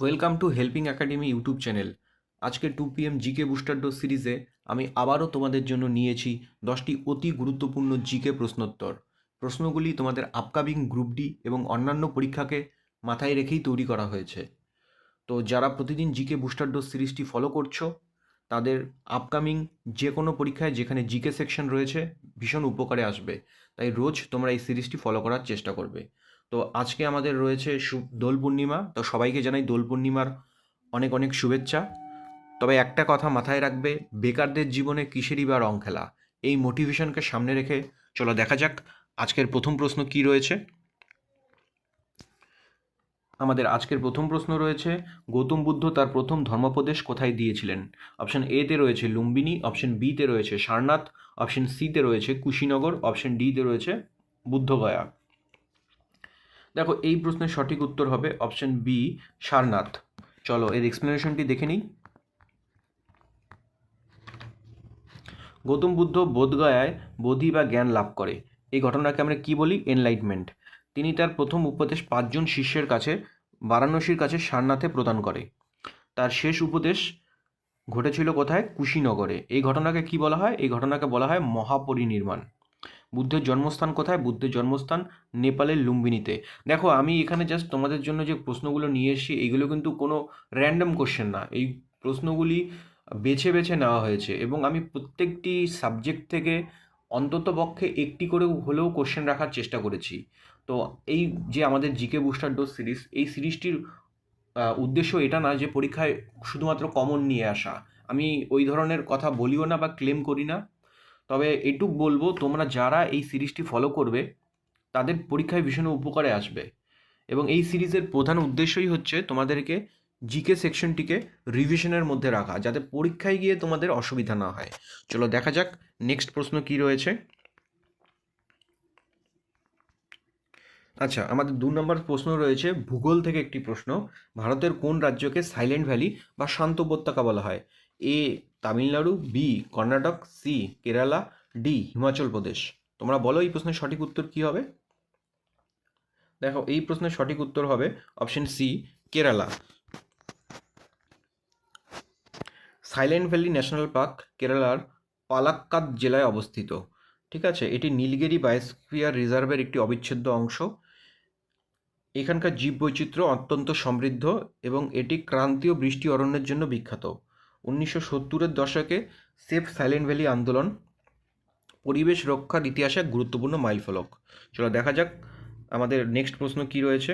Welcome to helping academy YouTube channel. আজকে 2 PM GK booster dose সিরিজে আমি আবারও তোমাদের জন্য নিয়েছি 10টি অতি গুরুত্বপূর্ণ জিকে প্রশ্নোত্তর। প্রশ্নগুলি তোমাদের আপকামিং গ্রুপ ডি এবং অন্যান্য পরীক্ষাকে মাথায় রেখেই তৈরি করা হয়েছে। তো যারা প্রতিদিন জিকে বুস্টার ডোজ সিরিজটি ফলো করছো তাদের আপকামিং যে কোনো পরীক্ষায় যেখানে জিকে সেকশন রয়েছে ভীষণ উপকারে আসবে। তাই রোজ তোমরা এই সিরিজটি ফলো করার চেষ্টা করবে। তো আজকে আমাদের রয়েছে দোল পূর্ণিমা, তো সবাইকে জানাই দোল পূর্ণিমার অনেক অনেক শুভেচ্ছা। তবে একটা কথা মাথায় রাখবে, বেকারদের জীবনে কিসেরই বা রং খেলা। এই মোটিভেশনকে সামনে রেখে চলো দেখা যাক আজকের প্রথম প্রশ্ন কি রয়েছে। আমাদের আজকের প্রথম প্রশ্ন রয়েছে, গৌতম বুদ্ধ তার প্রথম ধর্মোপদেশ কোথায় দিয়েছিলেন? অপশন এ তে রয়েছে লুম্বিনী, অপশন বি তে রয়েছে সারনাথ, অপশন সি তে রয়েছে কুশীনগর, অপশন ডি তে রয়েছে বুদ্ধগয়া। দেখো এই প্রশ্নের সঠিক উত্তর হবে অপশন বি, সারনাথ। চলো এর এক্সপ্লেনেশনটি দেখে নিই। গৌতম বুদ্ধ বোধগয়ায় বোধি বা জ্ঞান লাভ করে। এই ঘটনাকে আমরা কি বলি? এনলাইটমেন্ট। তিনি তার প্রথম উপদেশ 5জন শিষ্যের কাছে বারাণসীর কাছে সারনাথে প্রদান করে। তার শেষ উপদেশ ঘটেছিল কোথায়? কুশীনগরে। এই ঘটনাকে কি বলা হয়? এই ঘটনাকে বলা হয় মহাপরিনির্বাণ। বুদ্ধের জন্মস্থান কোথায়? বুদ্ধের জন্মস্থান নেপালের লুম্বিনীতে। দেখো আমি এখানে জাস্ট তোমাদের জন্য যে প্রশ্নগুলো নিয়ে এসেছি এগুলো কিন্তু কোনো র্যান্ডম কোশ্চেন না। এই প্রশ্নগুলি বেছে বেছে নেওয়া হয়েছে এবং আমি প্রত্যেকটি সাবজেক্ট থেকে অন্ততপক্ষে একটি করে হলেও কোশ্চেন রাখার চেষ্টা করেছি। তো এই যে আমাদের জিকে বুস্টার ডোজ সিরিজ, এই সিরিজটির উদ্দেশ্য এটা না যে পরীক্ষায় শুধুমাত্র কমন নিয়ে আসা। আমি ওই ধরনের কথা বলিও না বা ক্লেম করি না। তবে এটুক বলবো, তোমরা যারা এই সিরিজটি ফলো করবে তাদের পরীক্ষায় ভীষণ উপকারে আসবে। এবং এই সিরিজের প্রধান উদ্দেশ্যই হচ্ছে তোমাদেরকে জিকে সেকশনটিকে রিভিশনের মধ্যে রাখা, যাতে পরীক্ষায় গিয়ে তোমাদের অসুবিধা না হয়। চলো দেখা যাক নেক্সট প্রশ্ন কি রয়েছে। আচ্ছা, আমাদের 2 নম্বর প্রশ্ন রয়েছে ভূগোল থেকে একটি প্রশ্ন। ভারতের কোন রাজ্যকে সাইলেন্ট ভ্যালি বা শান্ত উপত্যকা বলা হয়? A Tamil Nadu, B Karnataka, C Kerala, D Himachal Pradesh. তোমরা বলো এই প্রশ্নের সঠিক উত্তর কি হবে? দেখো এই প্রশ্নের সঠিক উত্তর হবে option C, Kerala. Silent valley national park কেরালার পালাক্কাদ জেলায় অবস্থিত। ঠিক আছে, এটি নীলগিরি বায়োস্ফিয়ার রিজার্ভের একটি অবিচ্ছেদ্য অংশ। এখানকার জীববৈচিত্র্য অত্যন্ত সমৃদ্ধ এবং এটি ক্রান্তীয় বৃষ্টি অরণ্যের জন্য বিখ্যাত। 1970-এর দশকে সেফ সাইলেন্ট ভ্যালি আন্দোলন পরিবেশ রক্ষার ইতিহাসে এক গুরুত্বপূর্ণ মাইলফলক। চলো দেখা যাক আমাদের নেক্সট প্রশ্ন কি রয়েছে।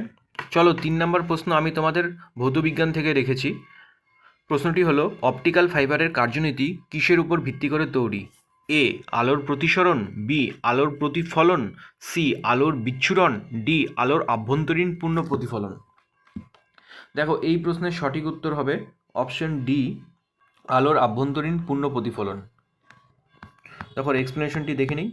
চলো 3 নম্বর প্রশ্ন আমি তোমাদের ভৌতবিজ্ঞান থেকে রেখেছি। প্রশ্নটি হলো, অপটিক্যাল ফাইবারের কার্যনীতি কিসের উপর ভিত্তি করে তৈরি? এ আলোর প্রতিসরণ, বি আলোর প্রতিফলন, সি আলোর বিচ্ছুরণ, ডি আলোর আভ্যন্তরীণ পূর্ণ প্রতিফলন। দেখো এই প্রশ্নের সঠিক উত্তর হবে অপশন ডি, আলোর আভ্যন্তরীণ পূর্ণ প্রতিফলন। দেখো এক্সপ্লেনেশনটি দেখে নিই।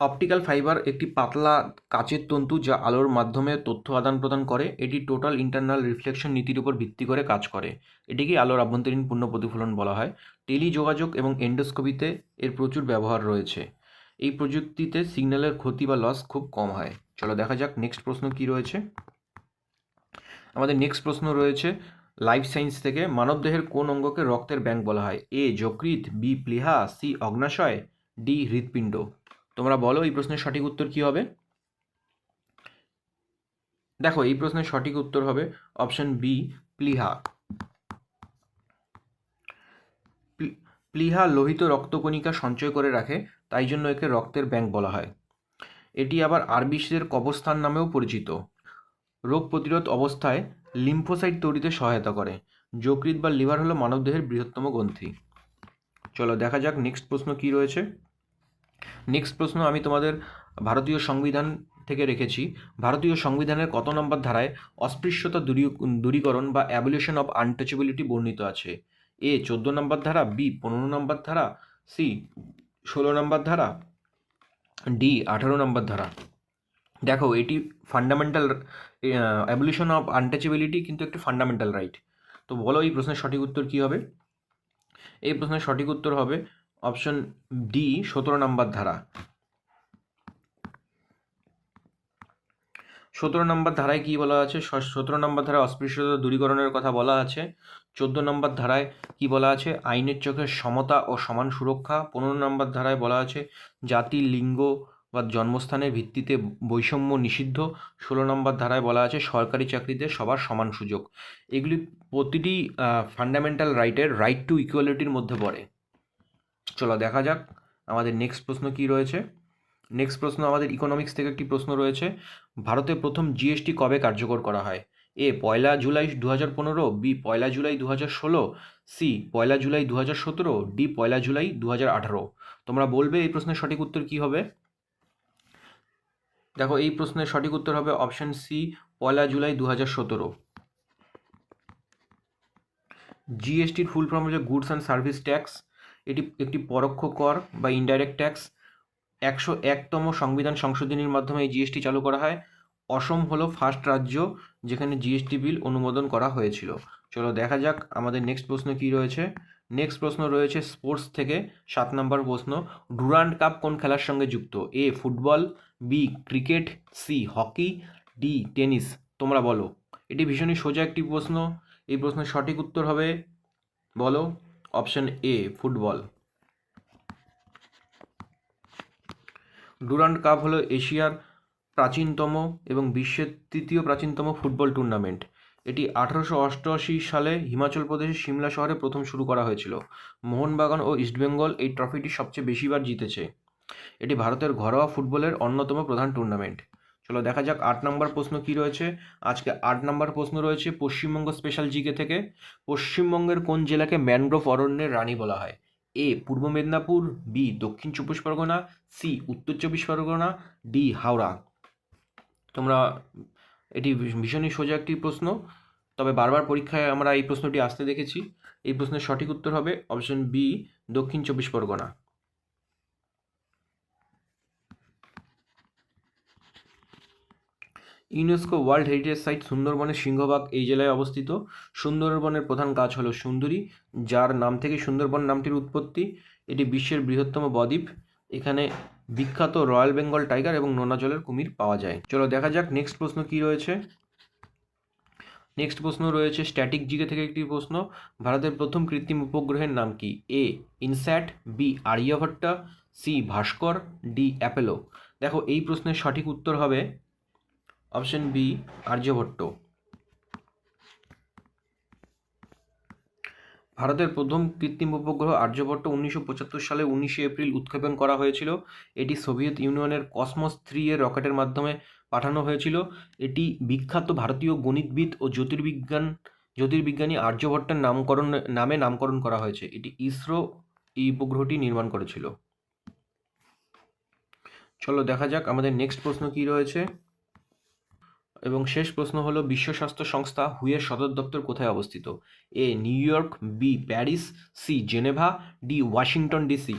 অপটিক্যাল ফাইবার একটি পাতলা কাচের তন্তু যা আলোর মাধ্যমে তথ্য আদান প্রদান করে। এটি টোটাল ইন্টারনাল রিফ্লেকশন নীতির উপর ভিত্তি করে কাজ করে। এটিকে আলোর আভ্যন্তরীণ পূর্ণ প্রতিফলন বলা হয়। টেলিযোগাযোগ এবং এন্ডোস্কোপিতে এর প্রচুর ব্যবহার রয়েছে। এই প্রযুক্তিতে সিগন্যালের ক্ষতি বা লস খুব কম হয়। চলো দেখা যাক নেক্সট প্রশ্ন কি রয়েছে। আমাদের নেক্সট প্রশ্ন রয়েছে লাইফ সায়েন্স থেকে, মানবদেহের কোন অঙ্গকে রক্তের ব্যাংক বলা হয়? এ যকৃৎ, বি প্লীহা, সি অগ্নাশয়, ডি হৃৎপিণ্ড। তোমরা বলো এই প্রশ্নের সঠিক উত্তর কি হবে? দেখো এই প্রশ্নের সঠিক উত্তর হবে অপশন বি, প্লীহা। প্লীহা লোহিত রক্তকণিকা সঞ্চয় করে রাখে, তাই জন্য একে রক্তের ব্যাংক বলা হয়। এটি আবার আরবিসিদের কবরস্থান নামেও পরিচিত। রোগ প্রতিরোধ অবস্থায় লিম্ফোসাইট তৈরিতে সহায়তা করে। যকৃৎ বা লিভার হলো মানবদেহের বৃহত্তম গ্রন্থি। চলো দেখা যাক নেক্সট প্রশ্ন কি রয়েছে। নেক্সট প্রশ্ন আমি তোমাদের ভারতীয় সংবিধান থেকে রেখেছি। ভারতীয় সংবিধানের কত নম্বর ধারায় অস্পৃশ্যতা দূরীকরণ বা অ্যাবলিউশন অফ আনটাচেবিলিটি বর্ণিত আছে? এ 14 নম্বর ধারা, বি 15 নম্বর ধারা, সি 16 নম্বর ধারা, ডি 18 নম্বর ধারা। দেখো এটি ফান্ডামেন্টাল, অ্যাবলিউশন অফ আনটাচেবিলিটি কিন্তু একটি ফান্ডামেন্টাল রাইট। তো বলো এই প্রশ্নের সঠিক উত্তর কী হবে? এই প্রশ্নের সঠিক উত্তর হবে অপশন ডি, 17 নম্বর ধারা। 17 নম্বর ধারায় কি বলা আছে? 17 নম্বর ধারায় অস্পৃশ্যতা দূরীকরণের কথা বলা আছে। 14 নম্বর ধারায় কি বলা আছে? আইনের চোখে সমতা ও সমান সুরক্ষা। 15 নম্বর ধারায় বলা আছে জাতি, লিঙ্গ বা জন্মস্থানের ভিত্তিতে বৈষম্য নিষিদ্ধ। 16 নম্বর ধারায় বলা আছে সরকারি চাকরিতে সবার সমান সুযোগ। এগুলি প্রতিটি ফান্ডামেন্টাল রাইট টু ইকুয়ালিটির মধ্যে পড়ে। চলো দেখা যাক আমাদের নেক্সট প্রশ্ন কি রয়েছে। নেক্সট প্রশ্ন আমাদের ইকোনমিক্স থেকে একটি প্রশ্ন রয়েছে। ভারতে প্রথম জিএসটি কবে কার্যকর করা হয়? এ 1 জুলাই 2015, বি 1 জুলাই 2016, সি 1 জুলাই 2017, ডি 1 জুলাই 2018। তোমরা বলবে এই প্রশ্নের সঠিক উত্তর কি হবে? দেখো এই প্রশ্নের সঠিক উত্তর হবে অপশন সি 1 জুলাই 2017। জিএসটির ফুল ফর্ম হচ্ছে গুডস অ্যান্ড সার্ভিস ট্যাক্স। এটি একটি পরোক্ষ কর বা ইনডাইরেক্ট ট্যাক্স। 101তম সংবিধান সংশোধনীর মাধ্যমে এই জিএসটি চালু করা হয়। অসম হলো ফার্স্ট রাজ্য যেখানে জিএসটি বিল অনুমোদন করা হয়েছিল। চলো দেখা যাক আমাদের নেক্সট প্রশ্ন কি রয়েছে। নেক্সট প্রশ্ন রয়েছে স্পোর্টস থেকে 7 নম্বর প্রশ্ন। ডুরান্ড কাপ কোন খেলার সঙ্গে যুক্ত? A football, B cricket, C hockey, D tennis. তোমরা বলো। এটি ভীষণই সোজা একটি প্রশ্ন। এই প্রশ্নের সঠিক উত্তর হবে বলো option A football. Durand cup হলো এশিয়ার প্রাচীনতম এবং বিশ্বের তৃতীয় প্রাচীনতম ফুটবল টুর্নামেন্ট। এটি 1888 সালে হিমাচল প্রদেশের সিমলা শহরে প্রথম শুরু করা হয়েছিল। মোহনবাগান ও ইস্টবেঙ্গল এই ট্রফিটি সবচেয়ে বেশিবার জিতেছে। এটি ভারতের ঘরোয়া ফুটবলের অন্যতম প্রধান টুর্নামেন্ট। চলো দেখা যাক 8 নম্বর প্রশ্ন কি রয়েছে। আজকে 8 নম্বর প্রশ্ন রয়েছে পশ্চিমবঙ্গ স্পেশাল জিকে থেকে। পশ্চিমবঙ্গের কোন জেলাকে ম্যানগ্রোভ অরণ্যের রানী বলা হয়? এ পূর্ব মেদিনীপুর, বি দক্ষিণ চব্বিশ পরগনা, সি উত্তর চব্বিশ পরগনা, ডি হাওড়া। তোমরা এটি ভীষণই সোজা একটি প্রশ্ন, তবে বারবার পরীক্ষায় আমরা এই প্রশ্নটি আসতে দেখেছি। এই প্রশ্নের সঠিক উত্তর হবে অপশন বি দক্ষিণ চব্বিশ Pargana. UNESCO world heritage site সুন্দরবনের সিংহভাগ এই জেলায় অবস্থিত। সুন্দরবনের প্রধান গাছ হলো সুন্দরী, যার নাম থেকে সুন্দরবন নামটির উৎপত্তি। এটি বিশ্বের বৃহত্তম বদ্বীপ। এখানে বিখ্যাত রয়্যাল বেঙ্গল টাইগার এবং নোনা জলের কুমির পাওয়া যায়। চলো দেখা যাক নেক্সট প্রশ্ন কি রয়েছে। নেক্সট প্রশ্ন রয়েছে স্ট্যাটিক জিকে থেকে একটি প্রশ্ন। ভারতের প্রথম কৃত্রিম উপগ্রহের নাম কি? এ ইনস্যাট, বি আর্যভট্টা, সি ভাস্কর, ডি অ্যাপোলো। দেখো এই প্রশ্নের সঠিক উত্তর হবে অপশন বি আর্যভট্ট। ভারতের প্রথম কৃত্রিম উপগ্রহ আর্যভট্ট 1975 সালে 19 এপ্রিল উৎক্ষেপণ করা হয়েছিল। এটি সোভিয়েত ইউনিয়নের কসমস 3 এর রকেটের মাধ্যমে পাঠানো হয়েছিল। এটি বিখ্যাত ভারতীয় গণিতবিদ ও জ্যোতির্বিজ্ঞানী আর্যভট্টের নামে নামকরণ করা হয়েছে। এটি ইসরো এই উপগ্রহটি নির্মাণ করেছিল। চলো দেখা যাক আমাদের নেক্সট প্রশ্ন কি রয়েছে। এবং শেষ প্রশ্ন হলো বিশ্ব স্বাস্থ্য সংস্থা হুয়ের সদর দপ্তর কোথায় অবস্থিত? A New York, B Paris, C Geneva, D Washington DC.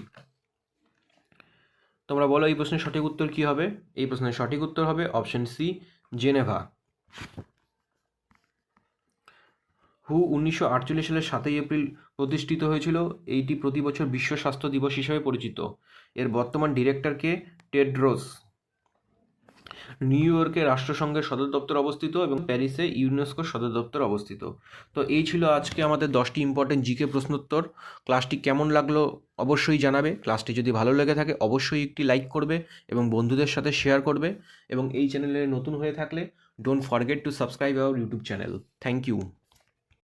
তোমরা বলো এই প্রশ্নের সঠিক উত্তর কি হবে? এই প্রশ্নের সঠিক উত্তর হবে অপশন সি জেনেভা। হু 1948 সালের 7 এপ্রিল প্রতিষ্ঠিত হয়েছিল। এইটি প্রতি বছর বিশ্ব স্বাস্থ্য দিবস হিসেবে পরিচিত। এর বর্তমান ডিরেক্টর কে টেড্রোস। নিউ ইয়র্কে রাষ্ট্রসংঘের সদর দপ্তর অবস্থিত এবং প্যারিসে ইউনেস্কোর সদর দপ্তর অবস্থিত। তো এই ছিল আজকে আমাদের 10টি ইম্পর্টেন্ট জিকে প্রশ্নোত্তর। ক্লাসটি কেমন লাগলো অবশ্যই জানাবে। ক্লাসটি যদি ভালো লেগে থাকে অবশ্যই একটি লাইক করবে এবং বন্ধুদের সাথে শেয়ার করবে। এবং এই চ্যানেলে নতুন হয়ে থাকলে don't forget to subscribe our YouTube channel. Thank you.